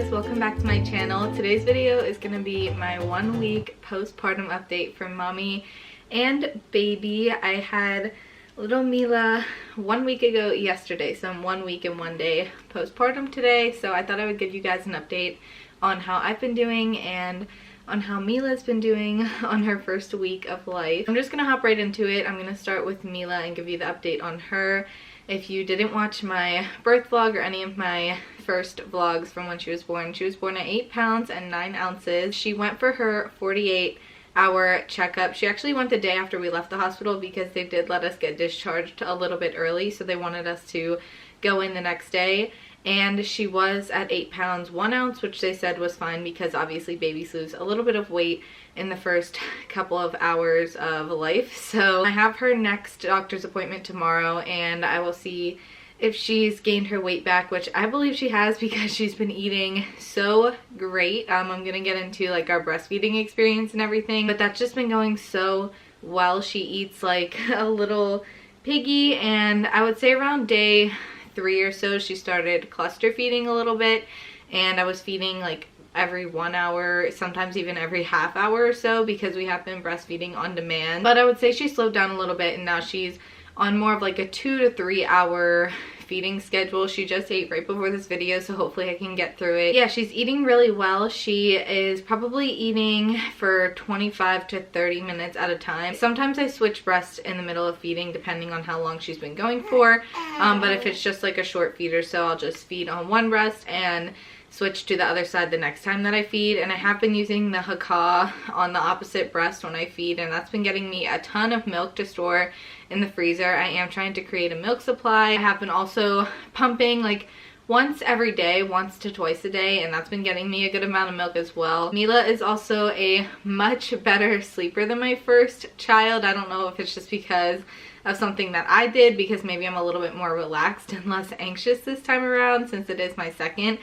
guys, welcome back to my channel. Today's video is going to be my 1 week postpartum update from mommy and baby. I had little Mila 1 week ago yesterday, so I'm 1 week and 1 day postpartum today. So I thought I would give you guys an update on how I've been doing and on how Mila's been doing on her first week of life. I'm just going to hop right into it. I'm going to start with Mila and give you the update on her. If you didn't watch my birth vlog or any of my first vlogs from when she was born at 8 pounds and 9 ounces. She went for her 48-hour checkup. She actually went the day after we left the hospital because they did let us get discharged a little bit early, so they wanted us to go in the next day. And she was at 8 pounds 1 ounce, which they said was fine because obviously babies lose a little bit of weight in the first couple of hours of life. So I have her next doctor's appointment tomorrow and I will see if she's gained her weight back, which I believe she has because she's been eating so great. I'm gonna get into like our breastfeeding experience and everything, but that's just been going so well. She eats like a little piggy, and I would say around day 3 or so she started cluster feeding a little bit, and I was feeding like every 1 hour, sometimes even every half hour or so because we have been breastfeeding on demand. But I would say she slowed down a little bit and now she's on more of like a 2 to 3 hour feeding schedule. She just ate right before this video, so hopefully I can get through it. Yeah, she's eating really well. She is probably eating for 25 to 30 minutes at a time. Sometimes I switch breasts in the middle of feeding depending on how long she's been going for, but if it's just like a short feed or so, I'll just feed on one breast and switch to the other side the next time that I feed. And I have been using the BOHO on the opposite breast when I feed, and that's been getting me a ton of milk to store in the freezer. I am trying to create a milk supply. I have been also pumping like once every day, once to twice a day, and that's been getting me a good amount of milk as well. Mila is also a much better sleeper than my first child. I don't know if it's just because of something that I did, because maybe I'm a little bit more relaxed and less anxious this time around since it is my second.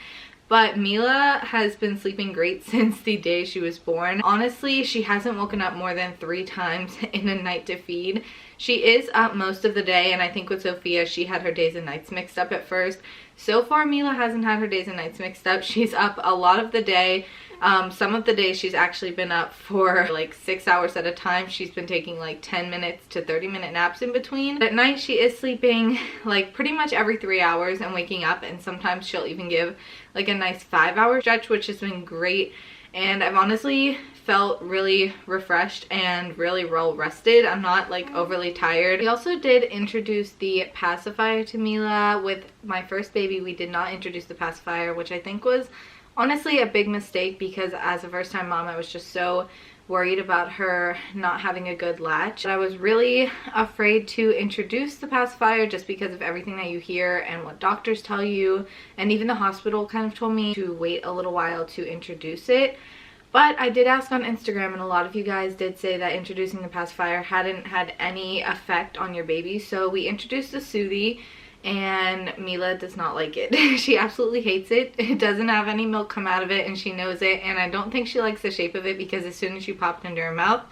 But Mila has been sleeping great since the day she was born. Honestly, she hasn't woken up more than 3 times in a night to feed. She is up most of the day, and I think with Sophia, she had her days and nights mixed up at first. So far, Mila hasn't had her days and nights mixed up. She's up a lot of the day. Some of the days she's actually been up for like 6 hours at a time. She's been taking like 10 minutes to 30-minute naps in between. At night, she is sleeping like pretty much every 3 hours and waking up, and sometimes she'll even give like a nice 5-hour stretch, which has been great. And I've honestly felt really refreshed and really well rested. I'm not like overly tired. We also did introduce the pacifier to Mila. With my first baby, we did not introduce the pacifier, which I think was honestly a big mistake because as a first-time mom, I was just so worried about her not having a good latch. I was really afraid to introduce the pacifier just because of everything that you hear and what doctors tell you, and even the hospital kind of told me to wait a little while to introduce it. But I did ask on Instagram, and a lot of you guys did say that introducing the pacifier hadn't had any effect on your baby. So we introduced the Soothie, and Mila does not like it. She absolutely hates it. It doesn't have any milk come out of it, and she knows it. And I don't think she likes the shape of it because as soon as you pop it into her mouth,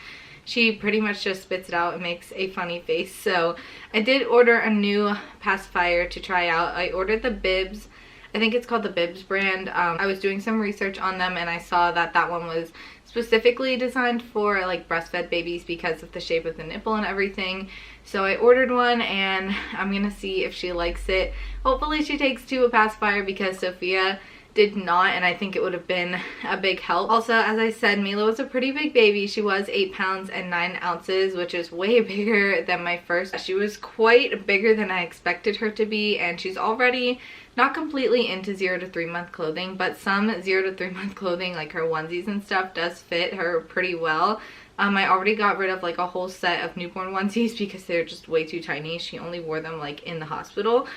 she pretty much just spits it out and makes a funny face. So I did order a new pacifier to try out. I ordered the Bibs. I think it's called the Bibs brand. I was doing some research on them and I saw that that one was specifically designed for like breastfed babies because of the shape of the nipple and everything. So I ordered one and I'm gonna see if she likes it. Hopefully she takes to a pacifier because Sophia did not, and I think it would have been a big help. Also, as I said, Mila was a pretty big baby. She was 8 pounds and 9 ounces, which is way bigger than my first. She was quite bigger than I expected her to be, and she's already not completely into 0 to 3 month clothing, but some 0 to 3 month clothing, like her onesies and stuff, does fit her pretty well. I already got rid of like a whole set of newborn onesies because they're just way too tiny. She only wore them like in the hospital.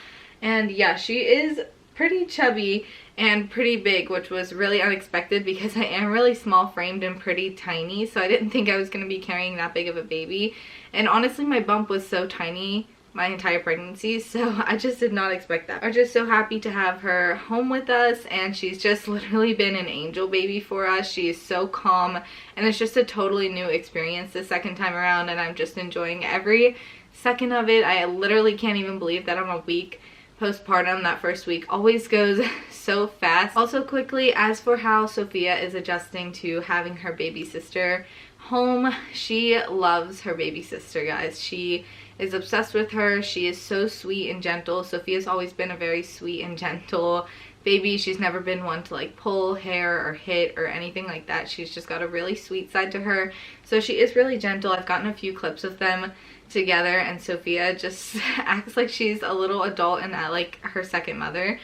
And yeah, she is pretty chubby and pretty big, which was really unexpected because I am really small framed and pretty tiny, so I didn't think I was going to be carrying that big of a baby. And honestly, my bump was so tiny my entire pregnancy, so I just did not expect that. I'm just so happy to have her home with us, and she's just literally been an angel baby for us. She is so calm, and it's just a totally new experience the second time around, and I'm just enjoying every second of it. I literally can't even believe that I'm a week postpartum, that first week always goes so fast. Also quickly, as for how Sophia is adjusting to having her baby sister home, she loves her baby sister, guys. She is obsessed with her. She is so sweet and gentle. Sophia's always been a very sweet and gentle baby. She's never been one to like pull hair or hit or anything like that. She's just got a really sweet side to her. So she is really gentle. I've gotten a few clips of them together, and Sophia just acts like she's a little adult and like her second mother.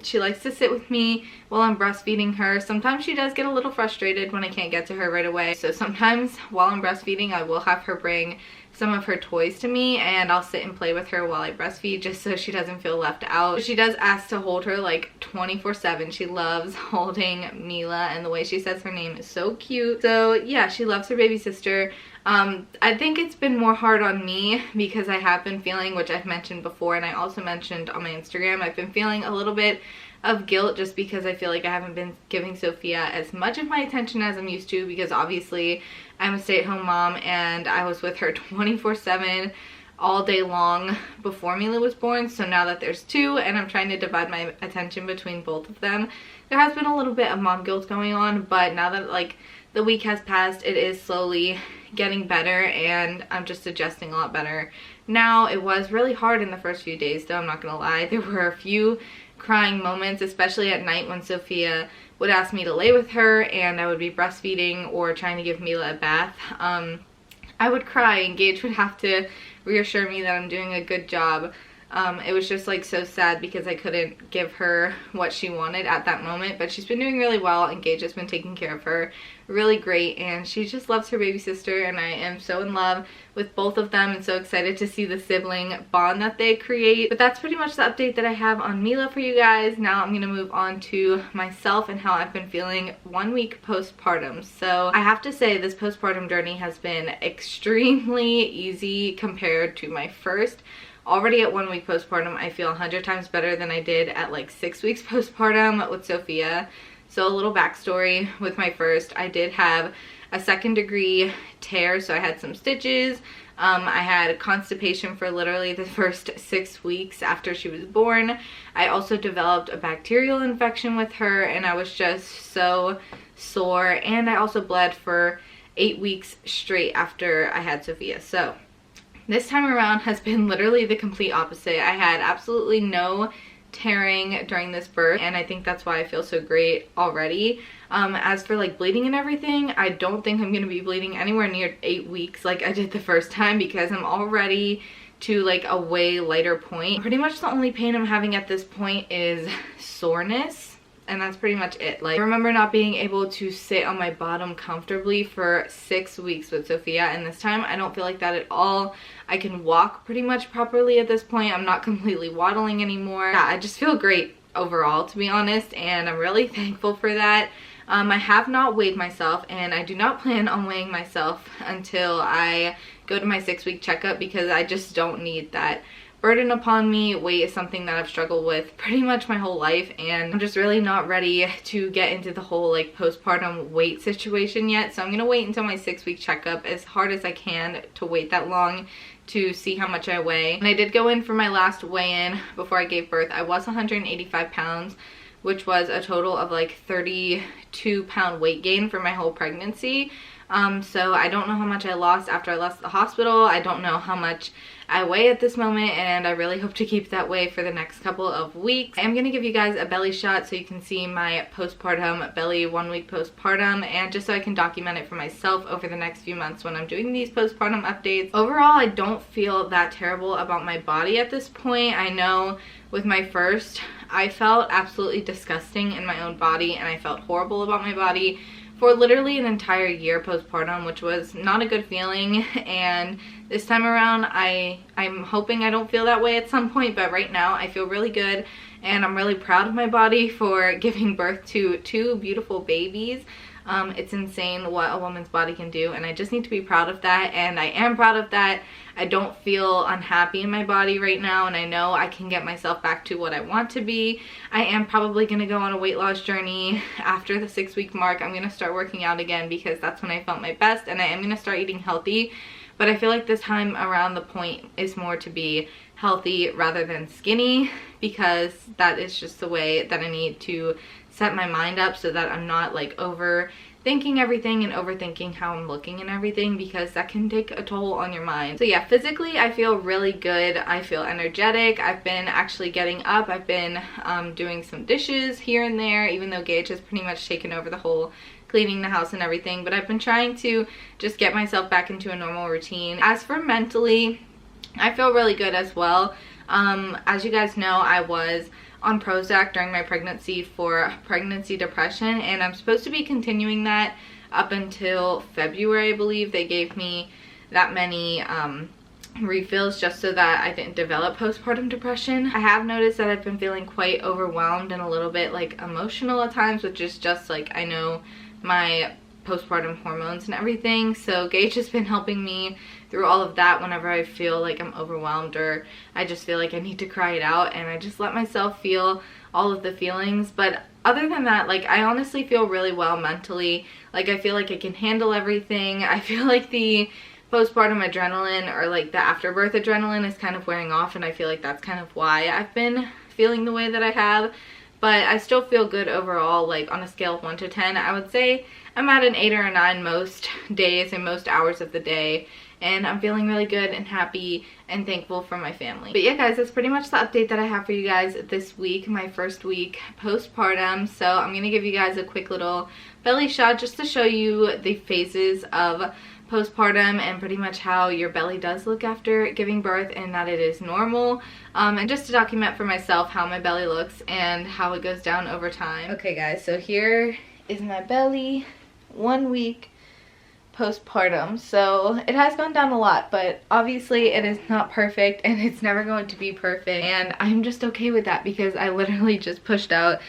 She likes to sit with me while I'm breastfeeding her. Sometimes she does get a little frustrated when I can't get to her right away. So sometimes while I'm breastfeeding, I will have her bring some of her toys to me and I'll sit and play with her while I breastfeed, just so she doesn't feel left out. She does ask to hold her like 24/7. She loves holding Mila, and the way she says her name is so cute. So yeah, she loves her baby sister. I think it's been more hard on me because I have been feeling, which I've mentioned before and I also mentioned on my Instagram, I've been feeling a little bit of guilt just because I feel like I haven't been giving Sophia as much of my attention as I'm used to, because obviously I'm a stay-at-home mom and I was with her 24/7 all day long before Mila was born. So now that there's two and I'm trying to divide my attention between both of them, there has been a little bit of mom guilt going on. But now that like the week has passed, it is slowly getting better and I'm just adjusting a lot better now. It was really hard in the first few days though, I'm not gonna lie. There were a few crying moments, especially at night when Sophia would ask me to lay with her and I would be breastfeeding or trying to give Mila a bath. I would cry and Gage would have to reassure me that I'm doing a good job. It was just like so sad because I couldn't give her what she wanted at that moment, but she's been doing really well and Gage has been taking care of her really great, and she just loves her baby sister, and I am so in love with both of them and so excited to see the sibling bond that they create. But that's pretty much the update that I have on Mila for you guys. Now I'm going to move on to myself and how I've been feeling 1 week postpartum. So I have to say this postpartum journey has been extremely easy compared to my first. Already at 1 week postpartum, I feel 100 times better than I did at like 6 weeks postpartum with Sophia. So a little backstory with my first, I did have a 2nd degree tear, so I had some stitches. I had constipation for literally the first 6 weeks after she was born. I also developed a bacterial infection with her and I was just so sore, and I also bled for 8 weeks straight after I had Sophia. So this time around has been literally the complete opposite. I had absolutely no tearing during this birth, and I think that's why I feel so great already. As for like bleeding and everything, I don't think I'm gonna be bleeding anywhere near 8 weeks like I did the first time, because I'm already to like a way lighter point. Pretty much the only pain I'm having at this point is soreness, and that's pretty much it. Like, I remember not being able to sit on my bottom comfortably for 6 weeks with Sophia, and this time I don't feel like that at all. I can walk pretty much properly at this point. I'm not completely waddling anymore. Yeah, I just feel great overall, to be honest, and I'm really thankful for that. I have not weighed myself, and I do not plan on weighing myself until I go to my 6 week checkup, because I just don't need that burden upon me. Weight is something that I've struggled with pretty much my whole life, and I'm just really not ready to get into the whole like postpartum weight situation yet. So I'm gonna wait until my 6 week checkup, as hard as I can to wait that long to see how much I weigh. And I did go in for my last weigh-in before I gave birth. I was 185 pounds, which was a total of like 32-pound weight gain for my whole pregnancy. So I don't know how much I lost after I left the hospital. I don't know how much I weigh at this moment, and I really hope to keep that way for the next couple of weeks. I am going to give you guys a belly shot so you can see my postpartum belly 1 week postpartum, and just so I can document it for myself over the next few months when I'm doing these postpartum updates. Overall, I don't feel that terrible about my body at this point. I know with my first, I felt absolutely disgusting in my own body, and I felt horrible about my body for literally an entire year postpartum, which was not a good feeling. And this time around, I'm hoping I don't feel that way at some point, but right now I feel really good, and I'm really proud of my body for giving birth to 2 beautiful babies. It's insane what a woman's body can do, and I just need to be proud of that, and I am proud of that. I don't feel unhappy in my body right now, and I know I can get myself back to what I want to be. I am probably going to go on a weight loss journey after the 6 week mark. I'm going to start working out again, because that's when I felt my best, and I am going to start eating healthy. But I feel like this time around the point is more to be healthy rather than skinny, because that is just the way that I need to set my mind up so that I'm not like overthinking everything and overthinking how I'm looking and everything, because that can take a toll on your mind. So yeah, physically I feel really good. I feel energetic. I've been actually getting up. I've been doing some dishes here and there, even though Gage has pretty much taken over the whole cleaning the house and everything, but I've been trying to just get myself back into a normal routine. As for mentally, I feel really good as well. As you guys know, I was on Prozac during my pregnancy for pregnancy depression, and I'm supposed to be continuing that up until February, I believe. They gave me that many refills just so that I didn't develop postpartum depression. I have noticed that I've been feeling quite overwhelmed and a little bit like emotional at times, which is just like, I know my postpartum hormones and everything. So Gage has been helping me through all of that whenever I feel like I'm overwhelmed or I just feel like I need to cry it out, and I just let myself feel all of the feelings. But other than that, like, I honestly feel really well mentally. Like, I feel like I can handle everything. I feel like the postpartum adrenaline, or like the afterbirth adrenaline, is kind of wearing off, and I feel like that's kind of why I've been feeling the way that I have. But I still feel good overall. Like, on a scale of 1 to 10, I would say I'm at an 8 or a 9 most days and most hours of the day. And I'm feeling really good and happy and thankful for my family. But yeah, guys, that's pretty much the update that I have for you guys this week, my first week postpartum. So I'm going to give you guys a quick little belly shot just to show you the phases of postpartum and pretty much how your belly does look after giving birth, and that it is normal, and just to document for myself how my belly looks and how it goes down over time. Okay guys, so here is my belly 1 week postpartum. So it has gone down a lot, but obviously it is not perfect, and it's never going to be perfect, and I'm just okay with that because I literally just pushed out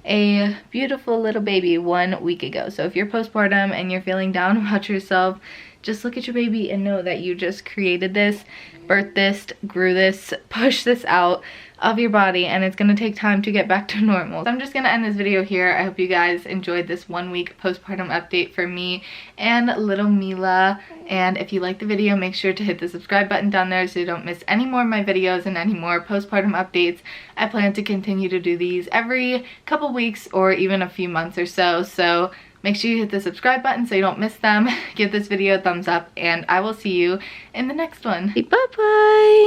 a beautiful little baby 1 week ago. So if you're postpartum and you're feeling down about yourself, just look at your baby and know that you just created this, birthed this, grew this, pushed this out of your body, and it's gonna take time to get back to normal. So I'm just gonna end this video here. I hope you guys enjoyed this 1 week postpartum update for me and little Mila. And if you liked the video, make sure to hit the subscribe button down there so you don't miss any more of my videos and any more postpartum updates. I plan to continue to do these every couple weeks or even a few months or so. So make sure you hit the subscribe button so you don't miss them. Give this video a thumbs up, and I will see you in the next one. Bye bye!